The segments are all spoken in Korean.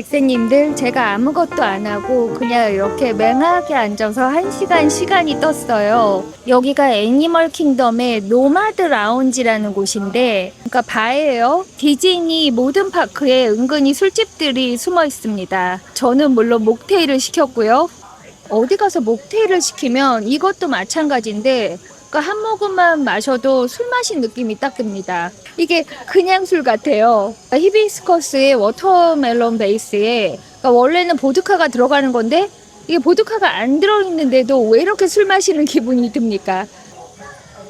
백세님들, 제가 아무것도 안 하고 그냥 이렇게 맹하게 앉아서 1시간 시간이 떴어요. 여기가 애니멀 킹덤의 노마드 라운지라는 곳인데, 그러니까 바예요. 디즈니 모든 파크에 은근히 술집들이 숨어 있습니다. 저는 물론 목테일을 시켰고요. 어디 가서 목테일을 시키면 이것도 마찬가지인데, 그러니까 한 모금만 마셔도 술 마신 느낌이 딱 듭니다. 이게 그냥 술 같아요. 히비스커스의 워터멜론 베이스에, 그러니까 원래는 보드카가 들어가는 건데 이게 보드카가 안 들어있는데도 왜 이렇게 술 마시는 기분이 듭니까?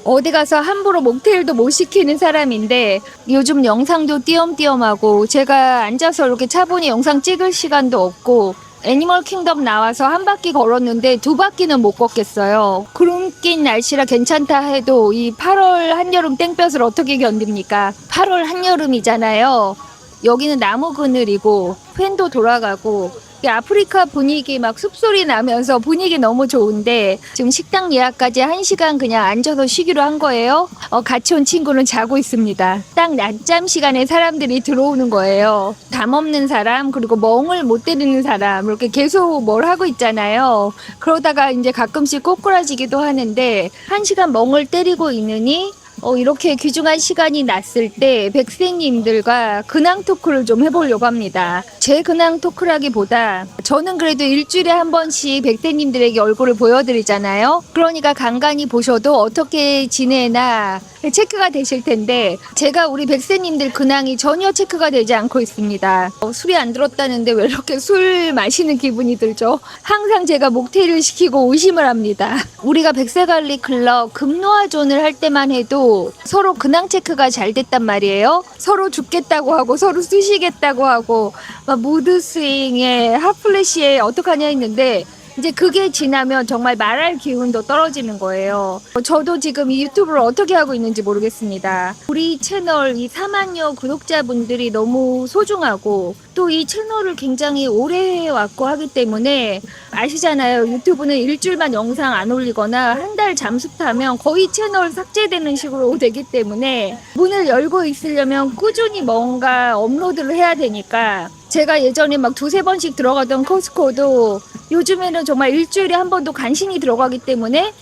어디 가서 함부로 목테일도 못 시키는 사람인데 요즘 영상도 띄엄띄엄하고 제가 앉아서 이렇게 차분히 영상 찍을 시간도 없고 애니멀 킹덤 나와서 한 바퀴 걸었는데 2바퀴는 못 걷겠어요. 구름 낀 날씨라 괜찮다 해도 이 8월 한여름 땡볕을 어떻게 견딥니까? 8월 한여름이잖아요. 여기는 나무 그늘이고 팬도 돌아가고 아프리카 분위기 막 숲소리 나면서 분위기 너무 좋은데 지금 식당 예약까지 1시간 그냥 앉아서 쉬기로 한 거예요. 같이 온 친구는 자고 있습니다. 딱 낮잠 시간에 사람들이 들어오는 거예요. 담 없는 사람 그리고 멍을 못 때리는 사람 이렇게 계속 뭘 하고 있잖아요. 그러다가 이제 가끔씩 꼬꾸라지기도 하는데 1시간 멍을 때리고 있느니 이렇게 귀중한 시간이 났을 때 백세님들과 근황 토크를 좀 해보려고 합니다. 제 근황 토크라기보다 저는 그래도 일주일에 한 번씩 백세님들에게 얼굴을 보여드리잖아요. 그러니까 간간히 보셔도 어떻게 지내나 체크가 되실 텐데 제가 우리 백세님들 근황이 전혀 체크가 되지 않고 있습니다. 술이 안 들었다는데 왜 이렇게 술 마시는 기분이 들죠? 항상 제가 목테일을 시키고 의심을 합니다. 우리가 백세관리 클럽 금노아존을 할 때만 해도 서로 근황 체크가 잘 됐단 말이에요. 서로 죽겠다고 하고 서로 쑤시겠다고 하고 막 무드 스윙에 핫플래시에 어떡하냐 했는데 이제 그게 지나면 정말 말할 기운도 떨어지는 거예요. 저도 지금 이 유튜브를 어떻게 하고 있는지 모르겠습니다. 우리 채널 이 4만여 구독자분들이 너무 소중하고 또 이 채널을 굉장히 오래 해왔고 하기 때문에 아시잖아요. 유튜브는 일주일만 영상 안 올리거나 한 달 잠수타면 거의 채널 삭제되는 식으로 되기 때문에 문을 열고 있으려면 꾸준히 뭔가 업로드를 해야 되니까 제가 예전에 막 2-3번씩 들어가던 코스코도 요즘에는 정말 일주일에 한 번도 간신히 들어가기 때문에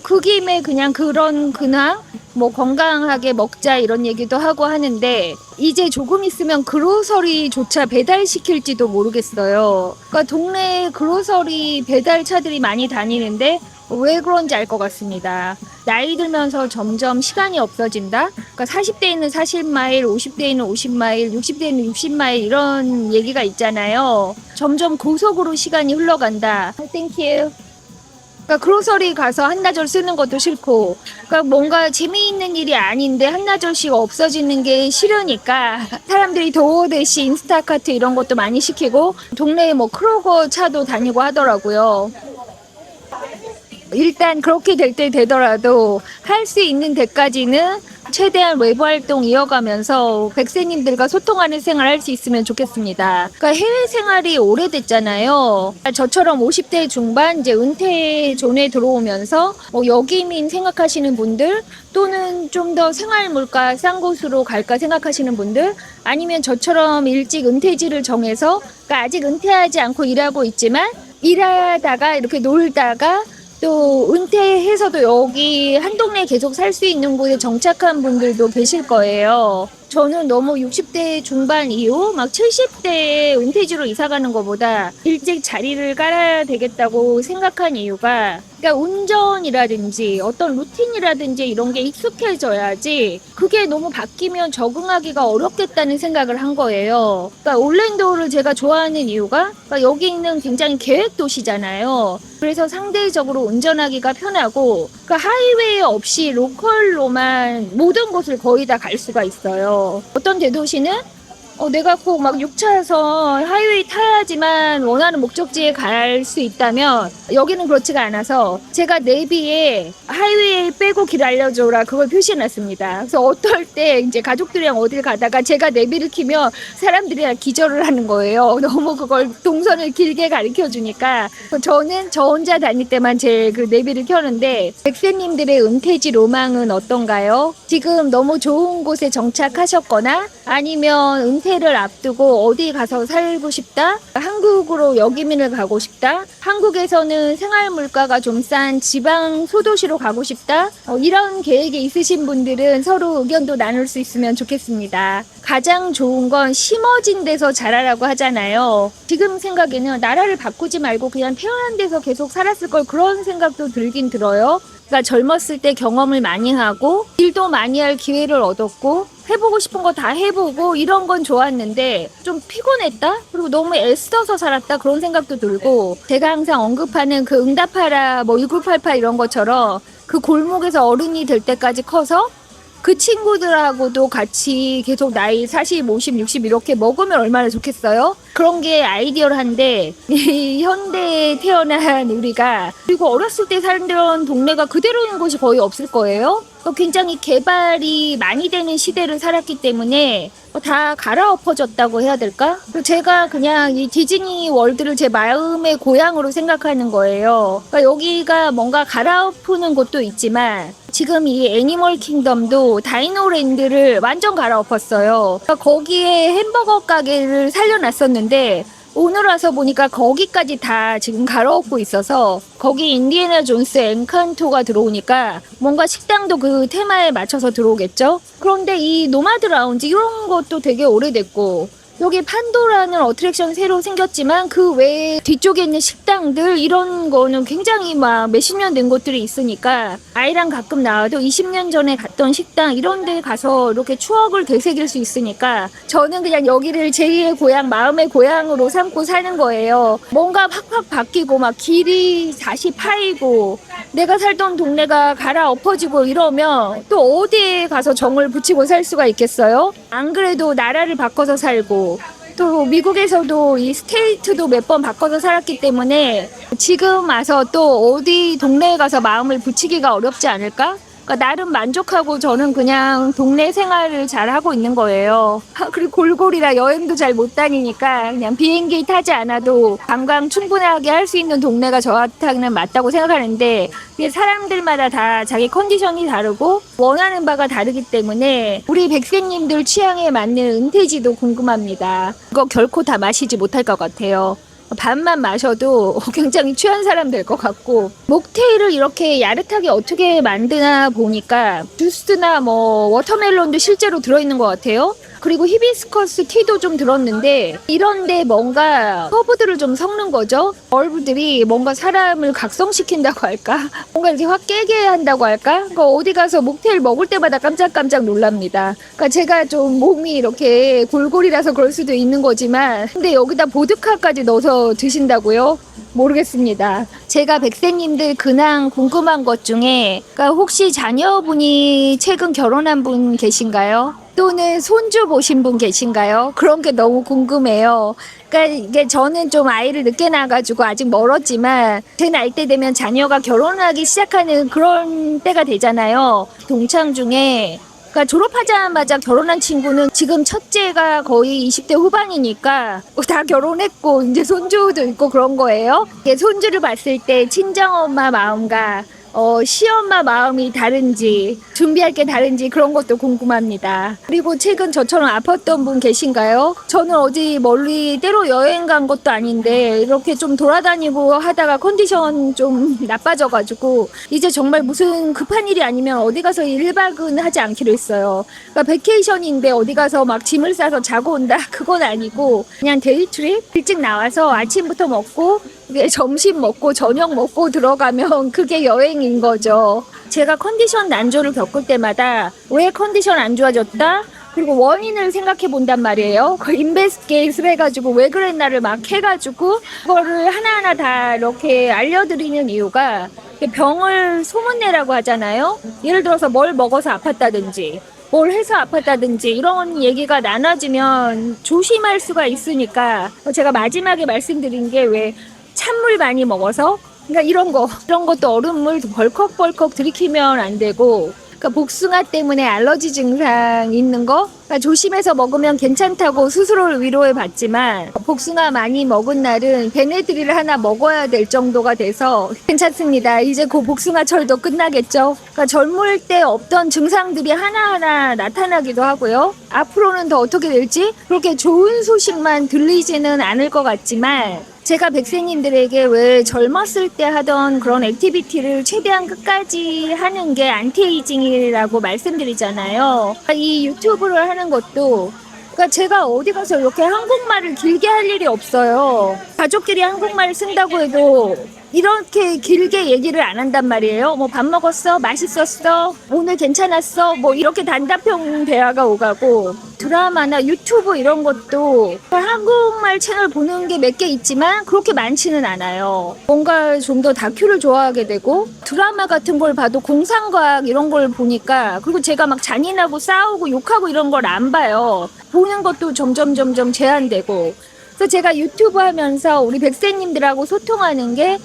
그 김에 그냥 그런 근황 뭐 건강하게 먹자 이런 얘기도 하고 하는데 이제 조금 있으면 그로서리조차 배달시킬지도 모르겠어요. 그러니까 동네에 그로서리 배달차들이 많이 다니는데 왜 그런지 알 것 같습니다. 나이 들면서 점점 시간이 없어진다. 그러니까 40대에는 40마일, 50대에는 50마일, 60대에는 60마일 이런 얘기가 있잖아요. 점점 고속으로 시간이 흘러간다. 땡큐. 그러니까 그로서리 가서 한나절 쓰는 것도 싫고 그러니까 뭔가 재미있는 일이 아닌데 한나절씩 없어지는 게 싫으니까 사람들이 도어대시 인스타카트 이런 것도 많이 시키고 동네에 뭐 크로거 차도 다니고 하더라고요. 일단 그렇게 될 때 되더라도 할 수 있는 데까지는 최대한 외부 활동 이어가면서 백세님들과 소통하는 생활 할 수 있으면 좋겠습니다. 그러니까 해외 생활이 오래됐잖아요. 저처럼 50대 중반 이제 은퇴 존에 들어오면서 여기민 생각하시는 분들 또는 좀 더 생활 물가 싼 곳으로 갈까 생각하시는 분들 아니면 저처럼 일찍 은퇴지를 정해서 그러니까 아직 은퇴하지 않고 일하고 있지만 일하다가 이렇게 놀다가 또 은퇴해서도 여기 한 동네에 계속 살 수 있는 곳에 정착한 분들도 계실 거예요. 저는 너무 60대 중반 이후 막 70대에 은퇴지로 이사가는 것보다 일찍 자리를 깔아야 되겠다고 생각한 이유가 그러니까 운전이라든지 어떤 루틴이라든지 이런 게 익숙해져야지 그게 너무 바뀌면 적응하기가 어렵겠다는 생각을 한 거예요. 그러니까 올랜도를 제가 좋아하는 이유가 그러니까 여기는 굉장히 계획 도시잖아요. 그래서 상대적으로 운전하기가 편하고 그러니까 하이웨이 없이 로컬로만 모든 곳을 거의 다 갈 수가 있어요. 어떤 대도시는 내가 꼭 막 6차선 하이웨이 타야지만 원하는 목적지에 갈 수 있다면 여기는 그렇지가 않아서 제가 내비에 하이웨이 빼고 길 알려줘라 그걸 표시해놨습니다. 그래서 어떨 때 이제 가족들이랑 어딜 가다가 제가 내비를 키면 사람들이 다 기절을 하는 거예요. 너무 그걸 동선을 길게 가르쳐 주니까 저는 저 혼자 다닐 때만 제 그 내비를 켜는데 백세님들의 은퇴지 로망은 어떤가요? 지금 너무 좋은 곳에 정착하셨거나 아니면 은퇴 은퇴를 앞두고 어디 가서 살고 싶다? 한국으로 역이민을 가고 싶다? 한국에서는 생활 물가가 좀 싼 지방 소도시로 가고 싶다? 이런 계획이 있으신 분들은 서로 의견도 나눌 수 있으면 좋겠습니다. 가장 좋은 건 심어진 데서 자라라고 하잖아요. 지금 생각에는 나라를 바꾸지 말고 그냥 태어난 데서 계속 살았을 걸, 그런 생각도 들긴 들어요. 그러니까 젊었을 때 경험을 많이 하고 일도 많이 할 기회를 얻었고 해보고 싶은 거 다 해보고 이런 건 좋았는데 좀 피곤했다? 그리고 너무 애써서 살았다? 그런 생각도 들고, 제가 항상 언급하는 그 응답하라 1988 이런 것처럼 그 골목에서 어른이 될 때까지 커서 그 친구들하고도 같이 계속 나이 40, 50, 60 이렇게 먹으면 얼마나 좋겠어요? 그런 게 아이디얼한데 이 현대에 태어난 우리가, 그리고 어렸을 때 살던 동네가 그대로인 곳이 거의 없을 거예요. 굉장히 개발이 많이 되는 시대를 살았기 때문에 다 갈아엎어졌다고 해야 될까? 제가 그냥 이 디즈니 월드를 제 마음의 고향으로 생각하는 거예요. 그러니까 여기가 뭔가 갈아엎는 곳도 있지만 지금 이 애니멀 킹덤도 다이노랜드를 완전 갈아엎었어요. 그러니까 거기에 햄버거 가게를 살려놨었는데 오늘 와서 보니까 거기까지 다 지금 갈아엎고 있어서, 거기 인디애나 존스 엔칸토가 들어오니까 뭔가 식당도 그 테마에 맞춰서 들어오겠죠? 그런데 이 노마드 라운지 이런 것도 되게 오래됐고, 여기 판도라는 어트랙션 새로 생겼지만 그 외에 뒤쪽에 있는 식당들 이런 거는 굉장히 막 몇십 년 된 곳들이 있으니까 아이랑 가끔 나와도 20년 전에 갔던 식당 이런 데 가서 이렇게 추억을 되새길 수 있으니까 저는 그냥 여기를 제2의 고향, 마음의 고향으로 삼고 사는 거예요. 뭔가 확확 바뀌고 막 길이 다시 파이고 내가 살던 동네가 갈아엎어지고 이러면 또 어디에 가서 정을 붙이고 살 수가 있겠어요? 안 그래도 나라를 바꿔서 살고 또 미국에서도 이 스테이트도 몇 번 바꿔서 살았기 때문에 지금 와서 또 어디 동네에 가서 마음을 붙이기가 어렵지 않을까? 그러니까 나름 만족하고 저는 그냥 동네 생활을 잘 하고 있는 거예요. 그리고 골골이라 여행도 잘 못 다니니까 그냥 비행기 타지 않아도 관광 충분하게 할 수 있는 동네가 저한테는 맞다고 생각하는데, 사람들마다 다 자기 컨디션이 다르고 원하는 바가 다르기 때문에 우리 백세님들 취향에 맞는 은퇴지도 궁금합니다. 이거 결코 다 마시지 못할 것 같아요. 반만 마셔도 굉장히 취한 사람 될 것 같고, 목테일을 이렇게 야릇하게 어떻게 만드나 보니까 주스나 뭐 워터멜론도 실제로 들어있는 것 같아요. 그리고 히비스커스 티도 좀 들었는데 이런데 뭔가 허브들을 좀 섞는 거죠. 얼브들이 뭔가 사람을 각성시킨다고 할까? 뭔가 이렇게 확 깨게 한다고 할까? 그러니까 어디 가서 목테일 먹을 때마다 깜짝깜짝 놀랍니다. 그러니까 제가 좀 몸이 이렇게 골골이라서 그럴 수도 있는 거지만, 근데 여기다 보드카까지 넣어서 드신다고요? 모르겠습니다. 제가 백세님들 근황 궁금한 것 중에, 그러니까 혹시 자녀분이 최근 결혼한 분 계신가요? 또는 손주 보신 분 계신가요? 그런 게 너무 궁금해요. 그러니까 이게 저는 좀 아이를 늦게 낳아가지고 아직 멀었지만 제 나이 때 되면 자녀가 결혼하기 시작하는 그런 때가 되잖아요. 동창 중에 그러니까 졸업하자마자 결혼한 친구는 지금 첫째가 거의 20대 후반이니까 다 결혼했고 이제 손주도 있고 그런 거예요. 손주를 봤을 때 친정엄마 마음과 시엄마 마음이 다른지, 준비할 게 다른지 그런 것도 궁금합니다. 그리고 최근 저처럼 아팠던 분 계신가요? 저는 어디 멀리 때로 여행 간 것도 아닌데 이렇게 좀 돌아다니고 하다가 컨디션 좀 나빠져가지고 이제 정말 무슨 급한 일이 아니면 어디 가서 1박은 하지 않기로 했어요. 그러니까 베케이션인데 어디 가서 막 짐을 싸서 자고 온다? 그건 아니고 그냥 데이 트립? 일찍 나와서 아침부터 먹고 점심 먹고 저녁 먹고 들어가면 그게 여행인 거죠. 제가 컨디션 난조를 겪을 때마다 왜 컨디션 안 좋아졌다? 그리고 원인을 생각해 본단 말이에요. 그 인베스게이트를 해가지고 왜 그랬나를 막 해가지고 그거를 하나하나 다 이렇게 알려드리는 이유가, 병을 소문내라고 하잖아요. 예를 들어서 뭘 먹어서 아팠다든지 뭘 해서 아팠다든지 이런 얘기가 나눠지면 조심할 수가 있으니까 제가 마지막에 말씀드린 게 왜 찬물 많이 먹어서, 그러니까 이런 것도 얼음물 벌컥벌컥 들이키면 안 되고, 그러니까 복숭아 때문에 알러지 증상 있는 거 그러니까 조심해서 먹으면 괜찮다고 스스로를 위로해 봤지만 복숭아 많이 먹은 날은 베네드릴 하나 먹어야 될 정도가 돼서 괜찮습니다. 이제 곧 복숭아철도 끝나겠죠. 그러니까 젊을 때 없던 증상들이 하나하나 나타나기도 하고요. 앞으로는 더 어떻게 될지 그렇게 좋은 소식만 들리지는 않을 것 같지만 제가 백세님들에게 왜 젊었을 때 하던 그런 액티비티를 최대한 끝까지 하는 게 안티에이징이라고 말씀드리잖아요. 이 유튜브를 하는 것도 그러니까 제가 어디 가서 이렇게 한국말을 길게 할 일이 없어요. 가족끼리 한국말 쓴다고 해도 이렇게 길게 얘기를 안 한단 말이에요. 뭐 밥 먹었어? 맛있었어? 오늘 괜찮았어? 뭐 이렇게 단답형 대화가 오가고 드라마나 유튜브 이런 것도 한국말 채널 보는 게 몇 개 있지만 그렇게 많지는 않아요. 뭔가 좀 더 다큐를 좋아하게 되고 드라마 같은 걸 봐도 공상과학 이런 걸 보니까 그리고 제가 막 잔인하고 싸우고 욕하고 이런 걸 안 봐요. 보는 것도 점점 제한되고 그래서 제가 유튜브 하면서 우리 백세님들하고 소통하는 게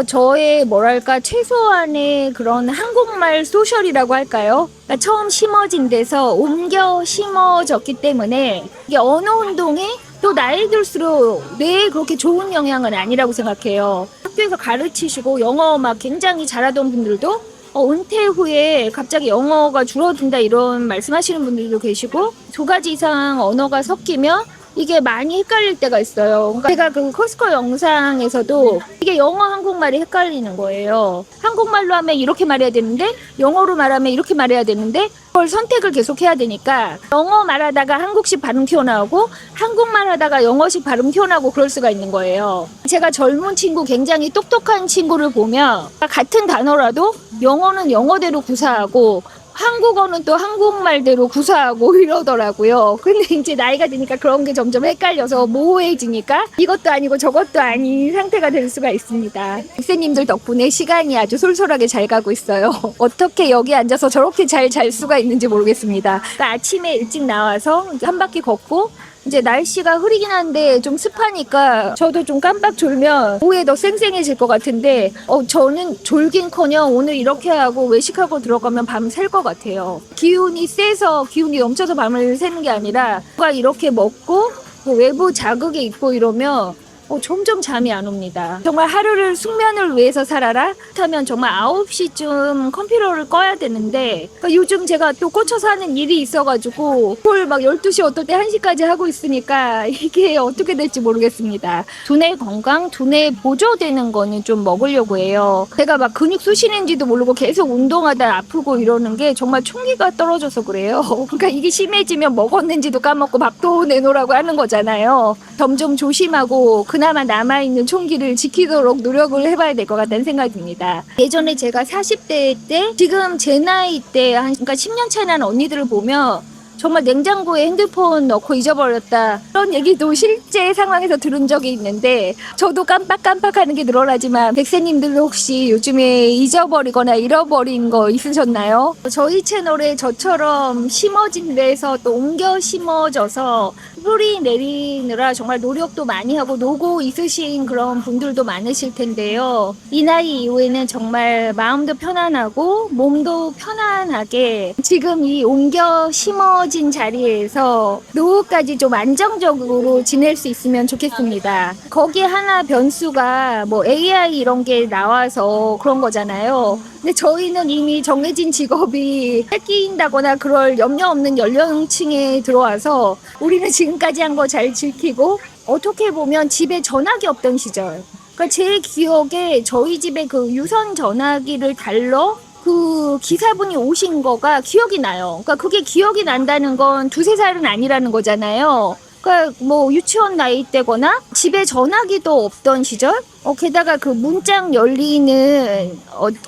저의 뭐랄까 최소한의 그런 한국말 소셜이라고 할까요? 그러니까 처음 심어진 데서 옮겨 심어졌기 때문에 이게 언어 운동이 또 나이 들수록 뇌에 그렇게 좋은 영향은 아니라고 생각해요. 학교에서 가르치시고 영어 막 굉장히 잘하던 분들도 은퇴 후에 갑자기 영어가 줄어든다 이런 말씀하시는 분들도 계시고 2가지 이상 언어가 섞이면 이게 많이 헷갈릴 때가 있어요. 그러니까 제가 그 커스코 영상에서도 이게 영어 한국말이 헷갈리는 거예요. 한국말로 하면 이렇게 말해야 되는데 영어로 말하면 이렇게 말해야 되는데 그걸 선택을 계속 해야 되니까 영어 말하다가 한국식 발음 튀어나오고 한국말 하다가 영어식 발음 튀어나오고 그럴 수가 있는 거예요. 제가 젊은 친구 굉장히 똑똑한 친구를 보면 같은 단어라도 영어는 영어대로 구사하고 한국어는 또 한국말대로 구사하고 이러더라고요. 근데 이제 나이가 드니까 그런 게 점점 헷갈려서 모호해지니까 이것도 아니고 저것도 아닌 상태가 될 수가 있습니다. 백세님들 덕분에 시간이 아주 솔솔하게 잘 가고 있어요. 어떻게 여기 앉아서 저렇게 잘 잘 수가 있는지 모르겠습니다. 그러니까 아침에 일찍 나와서 한 바퀴 걷고 이제 날씨가 흐리긴 한데 좀 습하니까 저도 좀 깜빡 졸면 오후에 더 쌩쌩해질 것 같은데 저는 졸긴커녕 오늘 이렇게 하고 외식하고 들어가면 밤 샐 것 같아요. 기운이 세서 기운이 넘쳐서 밤을 새는 게 아니라 뭔가 이렇게 먹고 외부 자극이 있고 이러면 점점 잠이 안 옵니다. 정말 하루를 숙면을 위해서 살아라? 하면 정말 9시쯤 컴퓨터를 꺼야 되는데 그러니까 요즘 제가 또 꽂혀서 하는 일이 있어가지고 그걸 막 12시 어떨 때 1시까지 하고 있으니까 이게 어떻게 될지 모르겠습니다. 두뇌 건강, 두뇌 보조되는 거는 좀 먹으려고 해요. 제가 막 근육 쑤시는지도 모르고 계속 운동하다 아프고 이러는 게 정말 총기가 떨어져서 그래요. 그러니까 이게 심해지면 먹었는지도 까먹고 밥도 내놓으라고 하는 거잖아요. 점점 조심하고 그나마 남아있는 총기를 지키도록 노력을 해봐야 될 것 같다는 생각이 듭니다. 예전에 제가 40대 때 지금 제 나이 때 그러니까 10년 차이 나는 언니들을 보면 정말 냉장고에 핸드폰 넣고 잊어버렸다 그런 얘기도 실제 상황에서 들은 적이 있는데 저도 깜빡깜빡하는 게 늘어나지만 백세님들 혹시 요즘에 잊어버리거나 잃어버린 거 있으셨나요? 저희 채널에 저처럼 심어진 데서 또 옮겨 심어져서 뿌리 내리느라 정말 노력도 많이 하고 노고 있으신 그런 분들도 많으실 텐데요. 이 나이 이후에는 정말 마음도 편안하고 몸도 편안하게 지금 이 옮겨 심어진 자리에서 노후까지 좀 안정적으로 지낼 수 있으면 좋겠습니다. 거기 하나 변수가 뭐 AI 이런 게 나와서 그런 거잖아요. 근데 저희는 이미 정해진 직업이 뺏긴다거나 그럴 염려 없는 연령층에 들어와서 우리는 지금까지 한 거 잘 지키고 어떻게 보면 집에 전화기 없던 시절 그러니까 제 기억에 저희 집에 그 유선 전화기를 달러 그 기사분이 오신 거가 기억이 나요. 그러니까 그게 기억이 난다는 건 2-3살은 아니라는 거잖아요. 그러니까 뭐 유치원 나이 때거나 집에 전화기도 없던 시절 게다가 그 문짝 열리는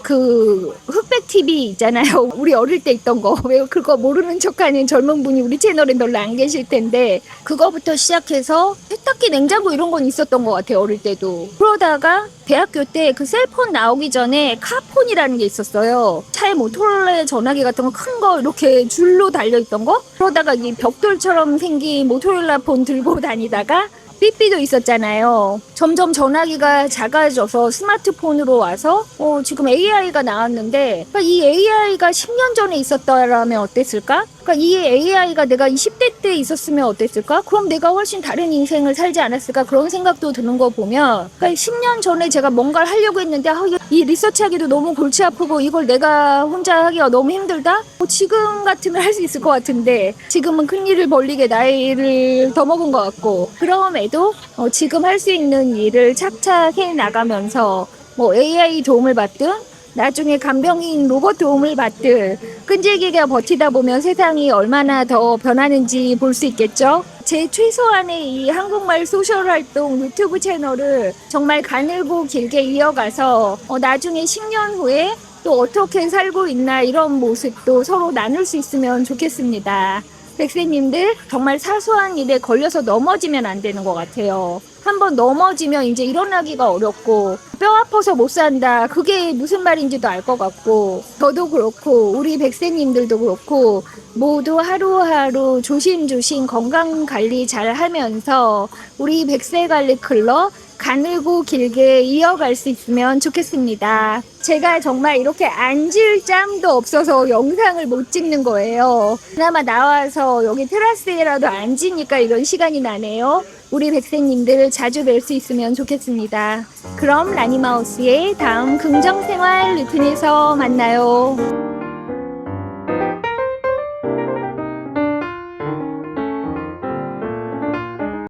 그 흑백 TV 있잖아요. 우리 어릴 때 있던 거. 왜 그거 모르는 척하는 젊은 분이 우리 채널에 별로 안 계실 텐데 그거부터 시작해서 세탁기, 냉장고 이런 건 있었던 것 같아요. 어릴 때도. 그러다가 대학교 때 그 셀폰 나오기 전에 카폰이라는 게 있었어요. 차에 모토로라 전화기 같은 거 큰 거 이렇게 줄로 달려있던 거. 그러다가 이 벽돌처럼 생긴 모토로라 폰 들고 다니다가 삐삐도 있었잖아요. 점점 전화기가 작아져서 스마트폰으로 와서 지금 AI가 나왔는데 그러니까 이 AI가 10년 전에 있었다라면 어땠을까? 그러니까 이 AI가 내가 20대 때 있었으면 어땠을까? 그럼 내가 훨씬 다른 인생을 살지 않았을까? 그런 생각도 드는 거 보면 그러니까 10년 전에 제가 뭔가를 하려고 했는데 이 리서치하기도 너무 골치 아프고 이걸 내가 혼자 하기가 너무 힘들다? 지금 같으면 할 수 있을 것 같은데 지금은 큰일을 벌리게 나이를 더 먹은 것 같고 그럼에도 지금 할 수 있는 일을 착착 해 나가면서 뭐 AI 도움을 받든 나중에 간병인 로봇 도움을 받든 끈질기게 버티다 보면 세상이 얼마나 더 변하는지 볼 수 있겠죠? 제 최소한의 이 한국말 소셜 활동 유튜브 채널을 정말 가늘고 길게 이어가서 나중에 10년 후에 또 어떻게 살고 있나 이런 모습도 서로 나눌 수 있으면 좋겠습니다. 백세님들 정말 사소한 일에 걸려서 넘어지면 안 되는 것 같아요. 한번 넘어지면 이제 일어나기가 어렵고 뼈 아파서 못 산다. 그게 무슨 말인지도 알 것 같고 저도 그렇고 우리 백세님들도 그렇고 모두 하루하루 조심조심 건강관리 잘 하면서 우리 백세관리 클럽 가늘고 길게 이어갈 수 있으면 좋겠습니다. 제가 정말 이렇게 앉을 짬도 없어서 영상을 못 찍는 거예요. 그나마 나와서 여기 테라스에라도 앉으니까 이런 시간이 나네요. 우리 백세님들 자주 뵐 수 있으면 좋겠습니다. 그럼 라니마우스의 다음 긍정생활 루틴에서 만나요.